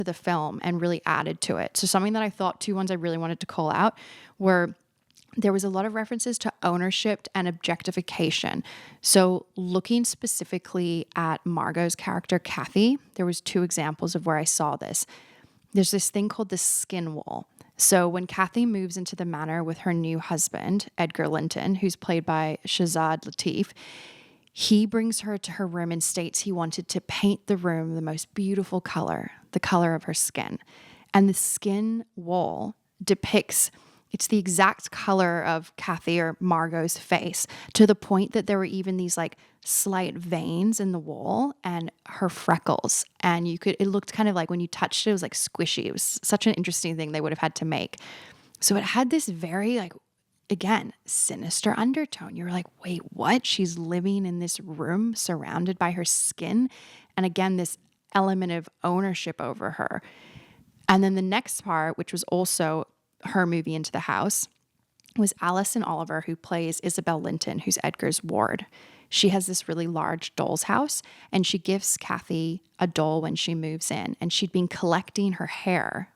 the film and really added to it. So something that I thought, two ones I really wanted to call out were there was a lot of references to ownership and objectification. So looking specifically at Margot's character, Cathy, there was two examples of where I saw this. There's this thing called the skin wall. So when Cathy moves into the manor with her new husband, Edgar Linton, who's played by Shazad Latif, he brings her to her room and states he wanted to paint the room the most beautiful color, the color of her skin. And the skin wall depicts, it's the exact color of Cathy or Margot's face, to the point that there were even these like slight veins in the wall and her freckles. And it looked kind of like when you touched it, it was like squishy. It was such an interesting thing they would have had to make. So it had this very like, again, sinister undertone. You're like, wait, what? She's living in this room surrounded by her skin. And again, this element of ownership over her. And then the next part, which was also her movie into the house, was Alison Oliver, who plays Isabel Linton, who's Edgar's ward. She has this really large doll's house, and she gives Cathy a doll when she moves in. And she'd been collecting her hair,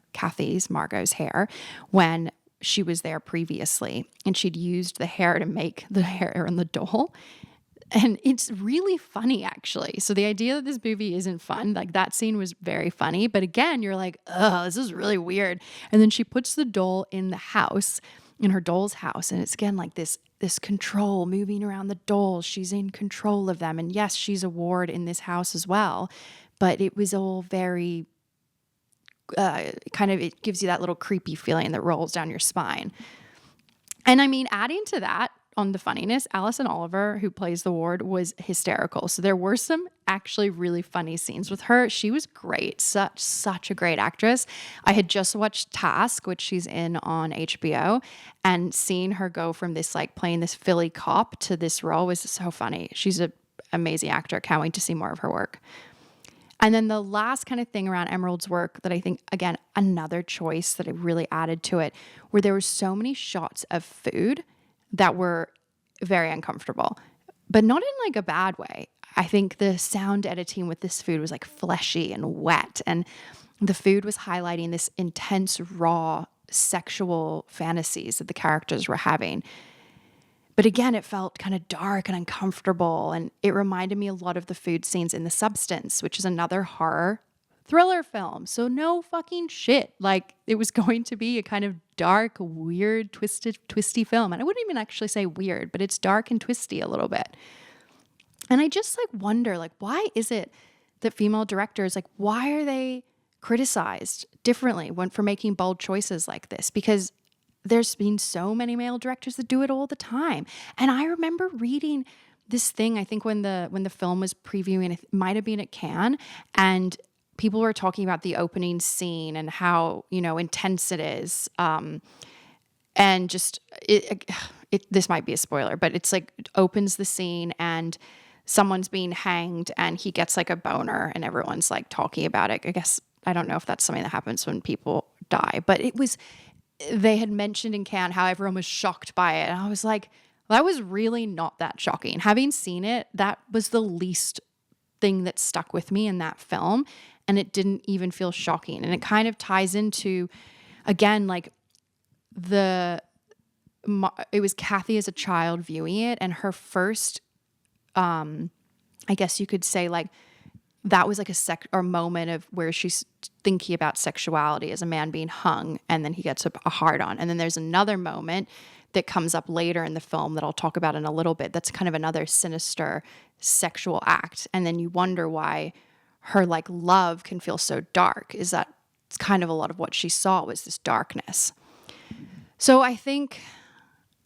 Margot's hair, when she was there previously, and she'd used the hair to make the hair on the doll. And it's really funny, actually. So the idea that this movie isn't fun, like that scene was very funny. But again, you're like, oh, this is really weird. And then she puts the doll in the house, in her doll's house. And it's again like this control moving around the dolls. She's in control of them. And yes, she's a ward in this house as well. But it was all very it gives you that little creepy feeling that rolls down your spine. And I mean, adding to that on the funniness, Alison Oliver, who plays the ward, was hysterical. So there were some actually really funny scenes with her. She was great. Such a great actress. I had just watched Task, which she's in on HBO, and seeing her go from this like playing this Philly cop to this role was so funny. She's an amazing actor. Can't wait to see more of her work. And then the last kind of thing around Emerald's work that I think, again, another choice that I really added to it, where there were so many shots of food that were very uncomfortable, but not in like a bad way. I think the sound editing with this food was like fleshy and wet, and the food was highlighting this intense, raw sexual fantasies that the characters were having. But again, it felt kind of dark and uncomfortable, and it reminded me a lot of the food scenes in The Substance, which is another horror thriller film. So no fucking shit. Like, it was going to be a kind of dark, weird, twisty film. And I wouldn't even actually say weird, but it's dark and twisty a little bit. And I just like wonder, like, why is it that female directors, like, why are they criticized differently for making bold choices like this? Because there's been so many male directors that do it all the time. And I remember reading this thing, I think when the film was previewing, it might have been at Cannes, and people were talking about the opening scene and how, intense it is. And just, this might be a spoiler, but it's like, it opens the scene and someone's being hanged and he gets like a boner and everyone's like talking about it. I guess, I don't know if that's something that happens when people die, but they had mentioned in Cannes how everyone was shocked by it. And I was like, that was really not that shocking. Having seen it, that was the least thing that stuck with me in that film. And it didn't even feel shocking. And it kind of ties into, again, like it was Cathy as a child viewing it, and her first, I guess you could say, like, that was like a moment of where she's thinking about sexuality as a man being hung, and then he gets a hard on. And then there's another moment that comes up later in the film that I'll talk about in a little bit. That's kind of another sinister sexual act. And then you wonder why her like love can feel so dark. Is that it's kind of a lot of what she saw was this darkness. So I think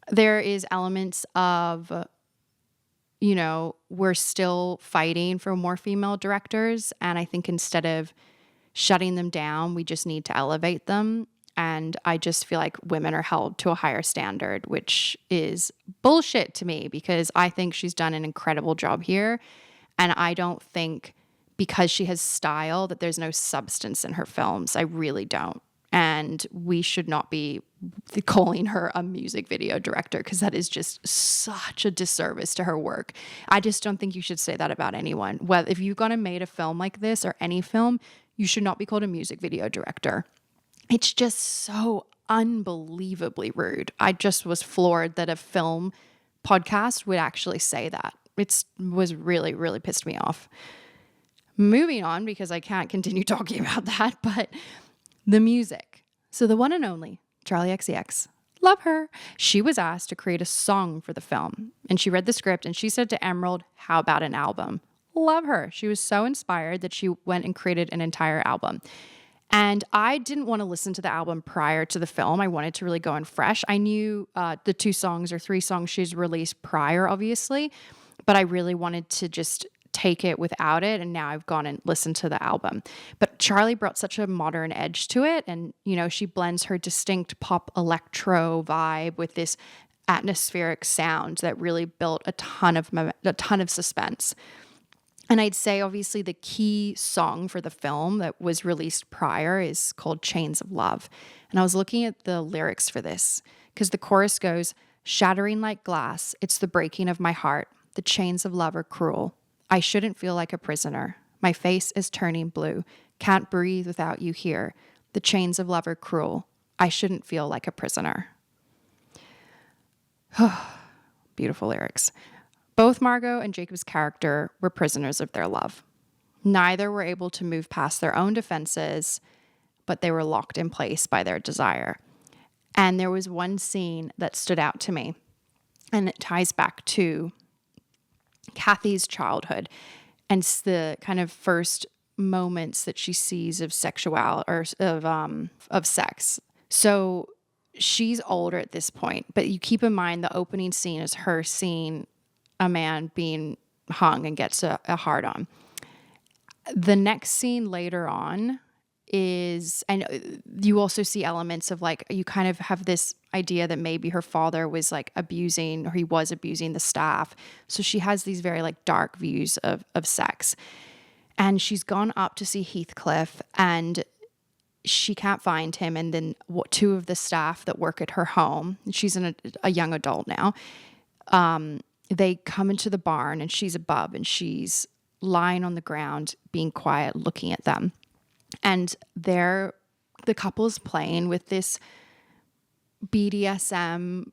there is elements of, we're still fighting for more female directors. And I think instead of shutting them down, we just need to elevate them. And I just feel like women are held to a higher standard, which is bullshit to me, because I think she's done an incredible job here. And I don't think because she has style that there's no substance in her films. I really don't. And we should not be calling her a music video director, because that is just such a disservice to her work. I just don't think you should say that about anyone. Well, if you're going to make a film like this or any film, You should not be called a music video director. It's just so unbelievably rude. I just was floored that a film podcast would actually say that. It was really, really pissed me off. Moving on, because I can't continue talking about that, but the music. So the one and only Charli XCX, love her. She was asked to create a song for the film, and she read the script and she said to Emerald, how about an album? Love her. She was so inspired that she went and created an entire album. And I didn't want to listen to the album prior to the film. I wanted to really go in fresh. I knew the 2 songs or 3 songs she's released prior, obviously, but I really wanted to just take it without it. And now I've gone and listened to the album. But Charli brought such a modern edge to it. And, you know, she blends her distinct pop electro vibe with this atmospheric sound that really built a ton of suspense. And I'd say, obviously, the key song for the film that was released prior is called Chains of Love. And I was looking at the lyrics for this because the chorus goes, shattering like glass, it's the breaking of my heart. The chains of love are cruel. I shouldn't feel like a prisoner. My face is turning blue. Can't breathe without you here. The chains of love are cruel. I shouldn't feel like a prisoner. Beautiful lyrics. Both Margot and Jacob's character were prisoners of their love. Neither were able to move past their own defenses, but they were locked in place by their desire. And there was one scene that stood out to me, and it ties back to Cathy's childhood and the kind of first moments that she sees of sexuality or of sex. So she's older at this point, but you keep in mind the opening scene is her seeing a man being hung and gets a hard on. The next scene later on is, and you also see elements of like, you kind of have this idea that maybe her father was like abusing, or he was abusing the staff. So she has these very like dark views of sex. And she's gone up to see Heathcliff and she can't find him. And then 2 of the staff that work at her home, she's a young adult now, they come into the barn and she's above and she's lying on the ground, being quiet, looking at them. And the couple's playing with this BDSM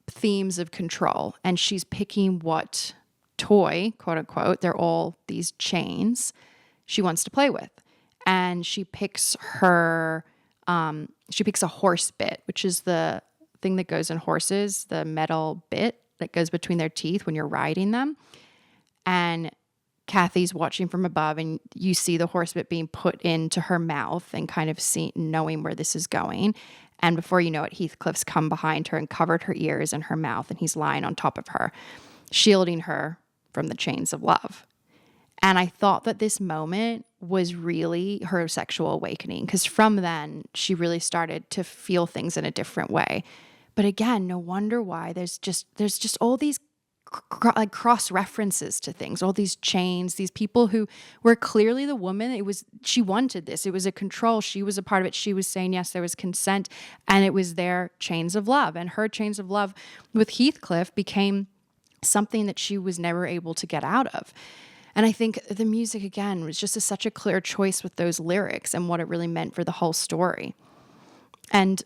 themes of control. And she's picking what toy, quote unquote, they're all these chains, she wants to play with. And she picks a horse bit, which is the thing that goes in horses, the metal bit that goes between their teeth when you're riding them. And Cathy's watching from above and you see the horse bit being put into her mouth and kind of knowing where this is going. And before you know it, Heathcliff's come behind her and covered her ears and her mouth, and he's lying on top of her, shielding her from the chains of love. And I thought that this moment was really her sexual awakening, because from then she really started to feel things in a different way. But again, no wonder why there's just all these like cross references to things, all these chains, these people who were clearly the woman. She wanted this. It was a control. She was a part of it. She was saying yes, there was consent, and it was their chains of love. And her chains of love with Heathcliff became something that she was never able to get out of. And I think the music, again, was just such a clear choice with those lyrics and what it really meant for the whole story. And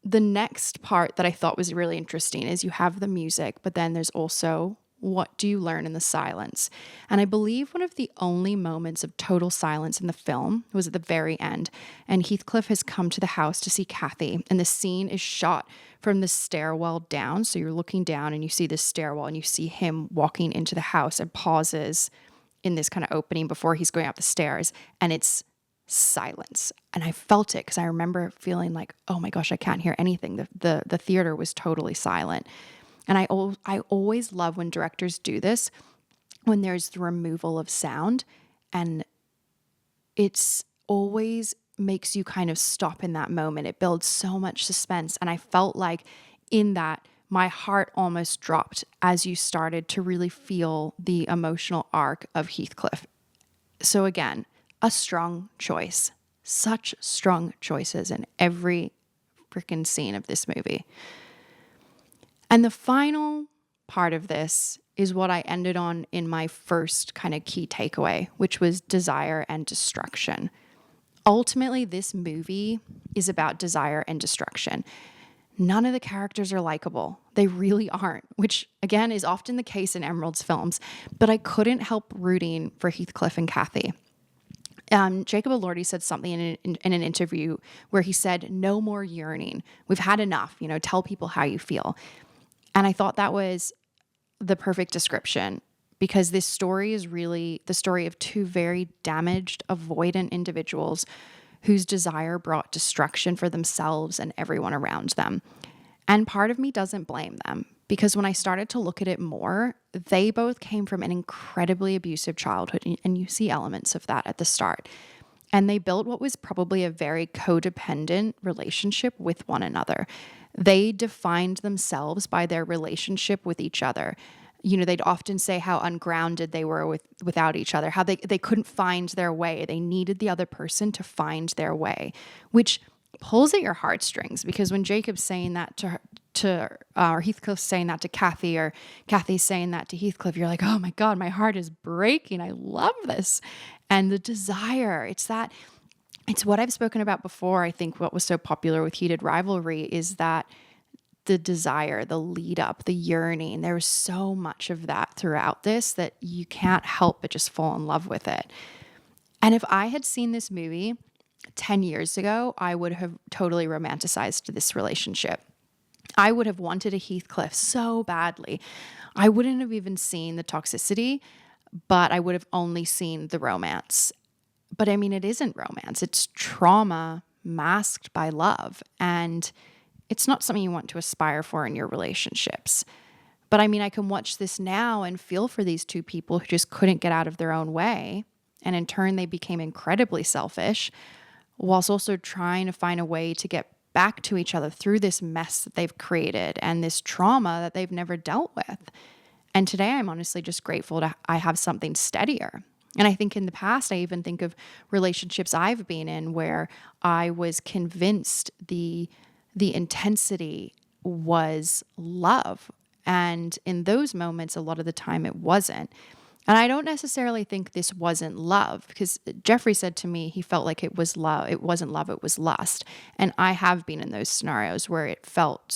the next part that I thought was really interesting is you have the music, but then there's also what do you learn in the silence? And I believe one of the only moments of total silence in the film was at the very end. And Heathcliff has come to the house to see Cathy, and the scene is shot from the stairwell down. So you're looking down and you see this stairwell and you see him walking into the house and pauses in this kind of opening before he's going up the stairs, and it's silence. And I felt it because I remember feeling like, oh my gosh, I can't hear anything. The theater was totally silent. And I always love when directors do this, when there's the removal of sound, and it's always makes you kind of stop in that moment. It builds so much suspense. And I felt like in that, my heart almost dropped as you started to really feel the emotional arc of Heathcliff. So again, a strong choice. Such strong choices in every freaking scene of this movie. And the final part of this is what I ended on in my first kind of key takeaway, which was desire and destruction. Ultimately, this movie is about desire and destruction. None of the characters are likable. They really aren't, which again is often the case in Emerald's films. But I couldn't help rooting for Heathcliff and Cathy. Jacob Elordi said something in an interview where he said, "No more yearning. We've had enough. Tell people how you feel." And I thought that was the perfect description, because this story is really the story of two very damaged, avoidant individuals whose desire brought destruction for themselves and everyone around them. And part of me doesn't blame them, because when I started to look at it more, they both came from an incredibly abusive childhood, and you see elements of that at the start. And they built what was probably a very codependent relationship with one another. They defined themselves by their relationship with each other. They'd often say how ungrounded they were without each other, how they couldn't find their way. They needed the other person to find their way, which pulls at your heartstrings, because when Jacob's saying that or Heathcliff's saying that to Cathy, or Cathy's saying that to Heathcliff, you're like, oh my God, my heart is breaking. I love this. And the desire, it's what I've spoken about before. I think what was so popular with Heated Rivalry is that the desire, the lead up, the yearning, there's so much of that throughout this that you can't help but just fall in love with it. And if I had seen this movie 10 years ago, I would have totally romanticized this relationship. I would have wanted a Heathcliff so badly. I wouldn't have even seen the toxicity, but I would have only seen the romance. But I mean, it isn't romance. It's trauma masked by love. And it's not something you want to aspire for in your relationships. But I mean, I can watch this now and feel for these two people who just couldn't get out of their own way. And in turn, they became incredibly selfish, whilst also trying to find a way to get back to each other through this mess that they've created and this trauma that they've never dealt with. And today I'm honestly just grateful I have something steadier. And I think in the past, I even think of relationships I've been in where I was convinced the intensity was love. And in those moments, a lot of the time it wasn't. And I don't necessarily think this wasn't love, because Jeffrey said to me he felt like it was love. It wasn't love, it was lust. And I have been in those scenarios where it felt